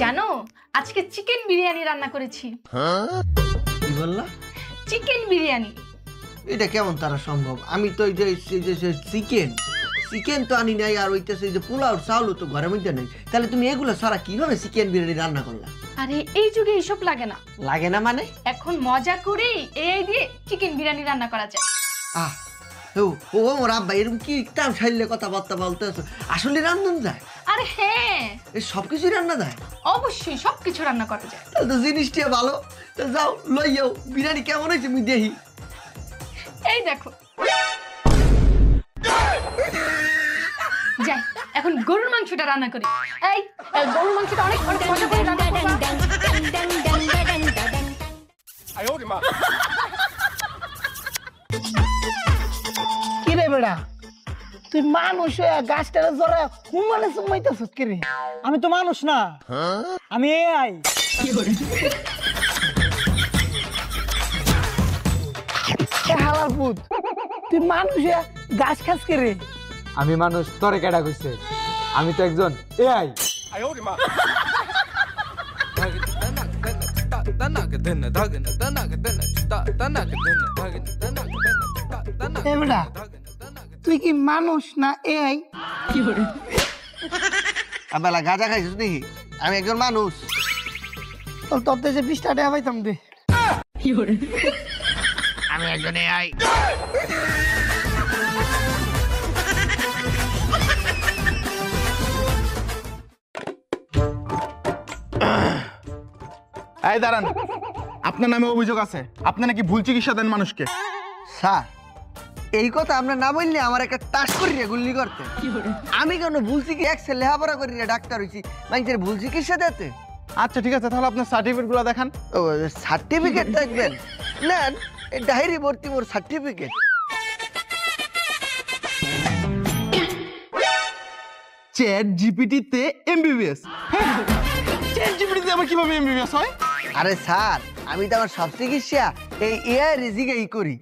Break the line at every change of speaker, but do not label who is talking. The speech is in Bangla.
জানো আজকে চিকেন বিরিয়ানি রান্না করেছি।
কি বললা?
চিকেন বিরিয়ানি।
এটা কেমন তারা সম্ভব? আমি তো এই যে চিকেন চিকেন তো আনি নাই, আর ওইটাছে যে পোলাও চাউল তো ঘরের মধ্যে নেই। তাহলে তুমি এগুলো সারা কিভাবে চিকেন বিরিয়ানি রান্না করলা?
আরে এই যুগে এইসব লাগে না।
লাগে না মানে?
এখন মজা করে এই দিয়ে চিকেন বিরিয়ানি রান্না করা যায়।
আহ ও ও মোর আব্বা এরকম কি টান ছাইলে কথাবার্তা বলতে আছো? আসলে রান্না যায়?
আরে হ্যাঁ,
এই সবকিছু রান্না যায়?
অবশ্যই সবকিছু রান্না করা যায়।
তাহলে তো জিনিসটা ভালো। তো যাও লই যাও, বিরিয়ানি কেমন হয়েছে আমি দেখি।
এই দেখো, যাই এখন গরুর মাংসটা রান্না করি। এই গরুর মাংসটা অনেক অনেক মজা করে রান্না করবা।
কি রে বেড়া, তুই মানুষ হয়ে গাছটারে জরা হুমানে সুমাইতেছিস কি রে? আমি তো মানুষ না, আমি এআই। হালার পুত, তুই মানুষ হয়ে গাছ খাস কি রে?
আমি মানুষ, তোরে কেডা কইছে? আমি তো একজন এআই।
এ বেড়া, তুই কি মানুষ না এআই?
আব্বালা গাঁজা খাইছিস নাকি? আমি একজন মানুষ।
তোর যে 20 টাকা পাইতাম দে।
আমি একজন এআই।
এই দাঁড়ান, আপনার নামে অভিযোগ আছে, আপনি নাকি ভুল চিকিৎসা দেন মানুষকে।
স্যার, এই কথা আমরা না বললে আমার একটা টাস করিয়া গুল্লি করতে। আমি কেন ভুলছি কি এক ছেলে লেখাপড়া করিয়া ডাক্তার হইছি, মানুষের ভুল চিকিৎসা দিতে?
আচ্ছা ঠিক আছে, তাহলে আপনার সার্টিফিকেটগুলো দেখান।
ও সার্টিফিকেট দেখবেন? নেন, ডায়েরি ভর্তি মোর সার্টিফিকেট।
চ্যাট জিপিটিতে এমবিবিএস। চ্যাট জিপিটিতে আবার কিভাবে এমবিবিএস হয়?
আরে স্যার, আমি তো আমার সব চিকিৎসা এই এআই রেজিকেই করি।